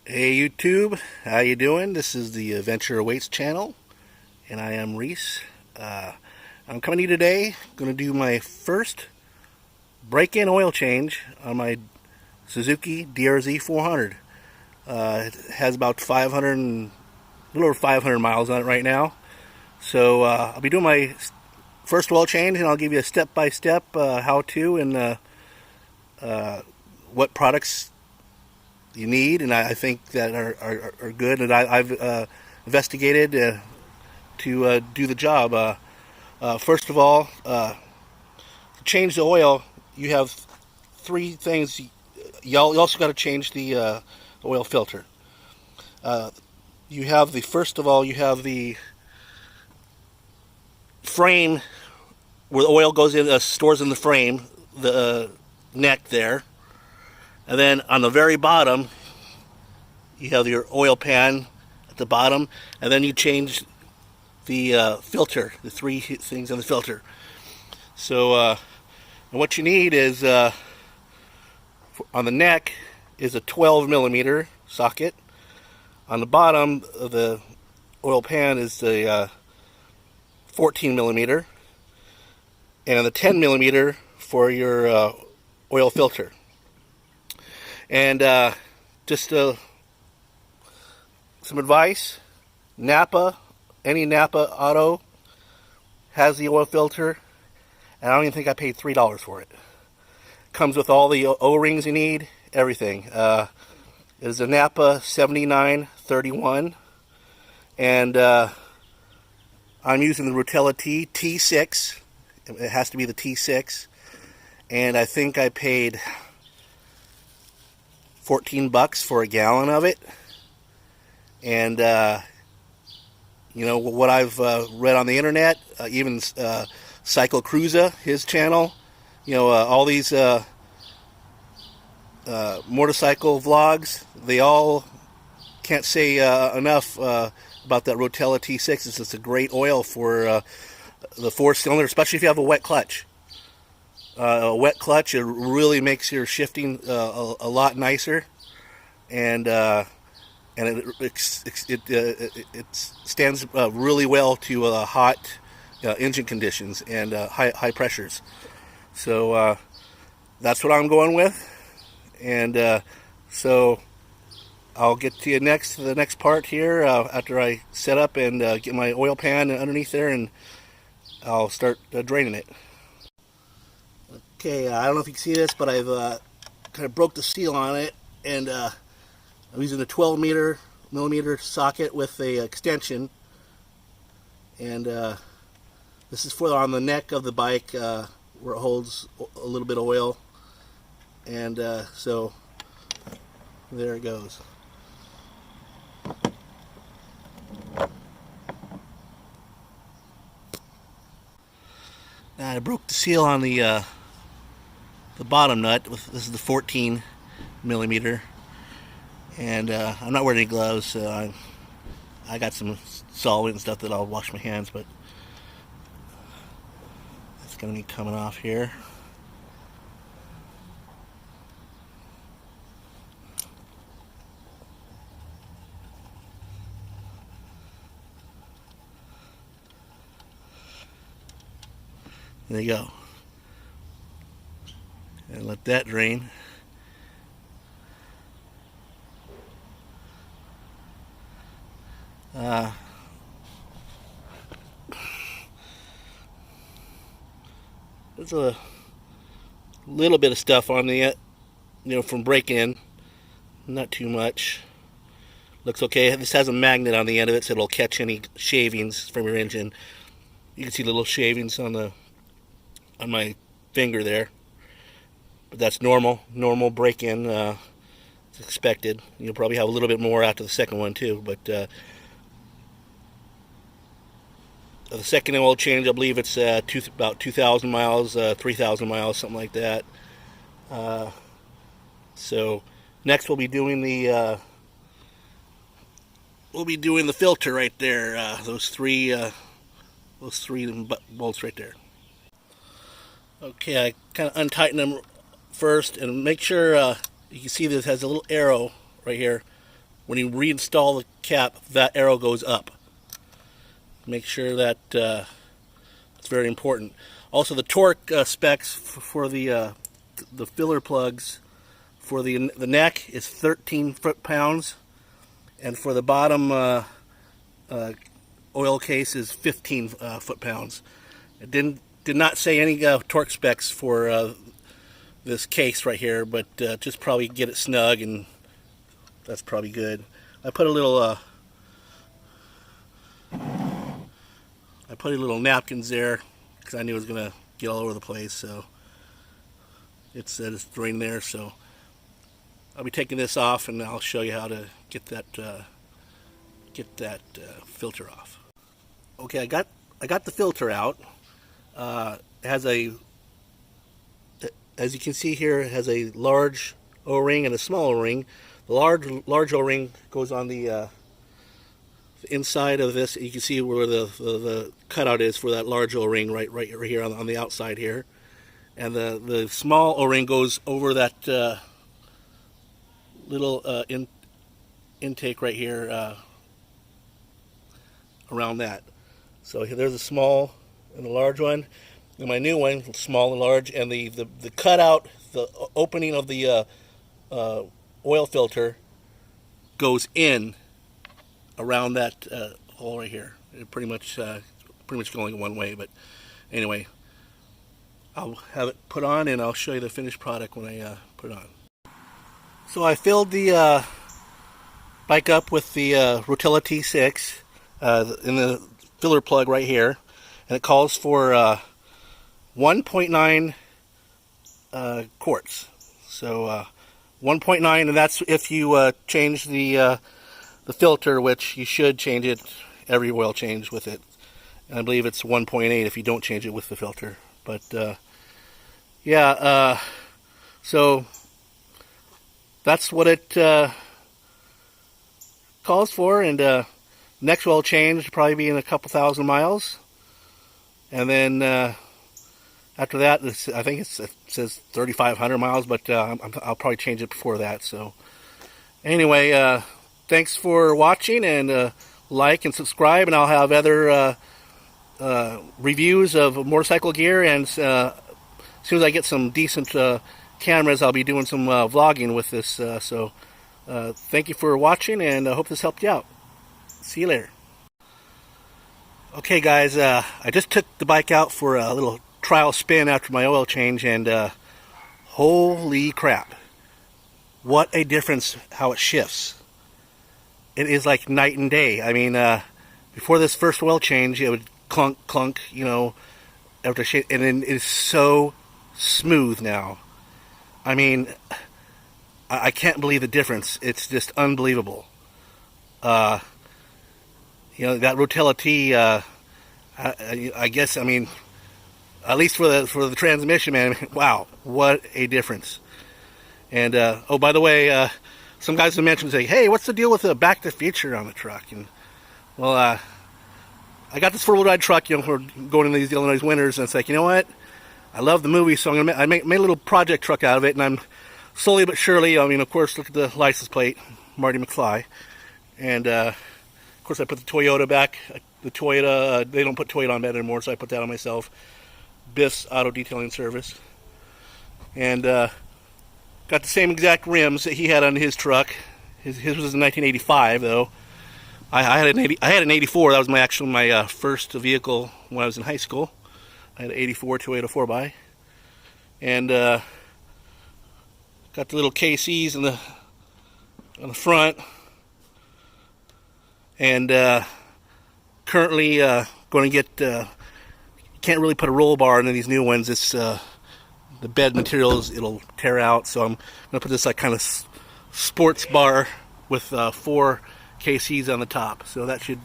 Hey YouTube, how you doing? This is the Adventure Awaits channel, and I am Reese. I'm coming to you today. Going to do my first break-in oil change on my Suzuki DRZ 400. It has about 500 and a little over 500 miles on it right now. So I'll be doing my first oil change, and I'll give you a step-by-step how-to and what products you need, and I think that are good, and I've investigated to do the job. First of all, to change the oil, you have three things. You also got to change the oil filter. You have first of all, you have the frame where the oil goes in, stores in the frame, the neck there. And then on the very bottom, you have your oil pan at the bottom, and then you change the filter, the three things on the filter. So, and what you need is, on the neck is a 12 millimeter socket. On the bottom of the oil pan is the 14 millimeter, and on the 10 millimeter for your oil filter. And just some advice: Napa, any Napa auto has the oil filter, and I don't even think I paid $3 for it. Comes with all the O-rings you need, everything. It is a Napa 7931, and I'm using the Rotella T6. It has to be the T6, and I think I paid $14 for a gallon of it. And you know what I've read on the internet, even Cycle Cruiser, his channel, all these motorcycle vlogs, they all can't say enough about that Rotella T6. It's just a great oil for the four-cylinder, especially if you have a wet clutch. A wet clutch, it really makes your shifting a lot nicer, and it stands really well to hot engine conditions and high pressures. So that's what I'm going with, and so I'll get to you the next part here after I set up and get my oil pan underneath there, and I'll start draining it. Okay, I don't know if you can see this, but I've kind of broke the seal on it, and I'm using a 12 millimeter socket with a extension, and this is for on the neck of the bike where it holds a little bit of oil, and so there it goes. Now I broke the seal on the bottom nut. This is the 14 millimeter, and I'm not wearing any gloves, so I got some solvent and stuff that I'll wash my hands, but it's going to be coming off here. There you go. And let that drain. There's a little bit of stuff on the, from break-in. Not too much. Looks okay. This has a magnet on the end of it, so it'll catch any shavings from your engine. You can see little shavings on my finger there. But that's normal break-in. It's expected. You'll probably have a little bit more after the second one too. But the second oil change, I believe it's about 2,000 miles, 3,000 miles, something like that. So next we'll be doing the filter right there. Those three bolts right there. Okay, I kind of untighten them first, and make sure you can see this has a little arrow right here. when you reinstall the cap, that arrow goes up. Make sure that it's very important. Also, the torque specs for the filler plugs for the neck is 13 foot-pounds, and for the bottom oil case is 15 foot-pounds. It did not say any torque specs for this case right here, but just probably get it snug, and that's probably good. I put a little napkins there because I knew it was gonna get all over the place, so it said it's drained there. So I'll be taking this off, and I'll show you how to get that filter off. Okay, I got the filter out. It has as you can see here, it has a large O-ring and a small O-ring. The large O-ring goes on the inside of this. You can see where the cutout is for that large O-ring right here on the outside here, and the small O-ring goes over that little intake right here around that. So there's a small and a large one, and my new one, small and large, and the cutout, the opening of the oil filter goes in around that hole right here. It pretty much going one way, but anyway, I'll have it put on, and I'll show you the finished product when I put it on. So I filled the bike up with the Rotella T6 in the filler plug right here, and it calls for 1.9 quarts. So 1.9, and that's if you change the filter, which you should change it every oil change with it. And I believe it's 1.8 if you don't change it with the filter. But yeah, so that's what it calls for, and next oil change will probably be in a couple thousand miles, and then after that, I think it says 3,500 miles, but I'll probably change it before that. So anyway, thanks for watching, and like and subscribe, and I'll have other reviews of motorcycle gear, and as soon as I get some decent cameras, I'll be doing some vlogging with this. So thank you for watching, and I hope this helped you out. See you later. Okay guys, I just took the bike out for a little trial spin after my oil change, and holy crap, what a difference how it shifts. It is like night and day. I mean, before this first oil change, it would clunk, clunk, you know, after shit, and then it's so smooth now. I mean, I can't believe the difference. It's just unbelievable. You know, that Rotella T, I guess, I mean, at least for the transmission, man, wow, what a difference. And oh, by the way, some guys have mentioned, say, hey, what's the deal with the Back to the Future on the truck? And well, I got this four-wheel drive truck, you know, for going into these Illinois winters, and it's like, you know what? I love the movie, so I made a little project truck out of it, and I'm slowly but surely, I mean, of course, look at the license plate, Marty McFly, and of course I put the Toyota back. The Toyota, they don't put Toyota on that anymore, so I put that on myself. Biff's Auto Detailing Service, and got the same exact rims that he had on his truck. His was in 1985, though. I had an 84. That was my first vehicle when I was in high school. I had an 84 Toyota 4x, and got the little KCs on the front, and currently going to get. Can't really put a roll bar into these new ones. It's the bed materials, it'll tear out, so I'm going to put this like kind of sports bar with 4 KCs on the top, so that should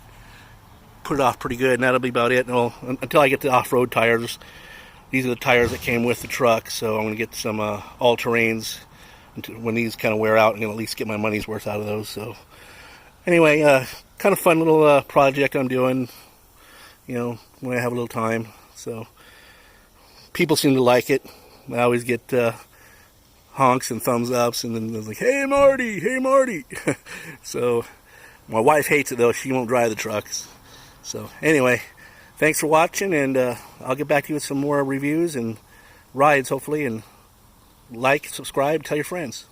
put it off pretty good, and that'll be about it. Well, until I get the off-road tires. These are the tires that came with the truck, so I'm going to get some all-terrains. When these kind of wear out, I'm going to at least get my money's worth out of those. So anyway, kind of fun little project I'm doing, you know, when I have a little time. So people seem to like it. I always get honks and thumbs ups, and then it's like, hey Marty, hey Marty. So my wife hates it though. She won't drive the trucks. So anyway, thanks for watching, and I'll get back to you with some more reviews and rides hopefully, and like, subscribe, tell your friends.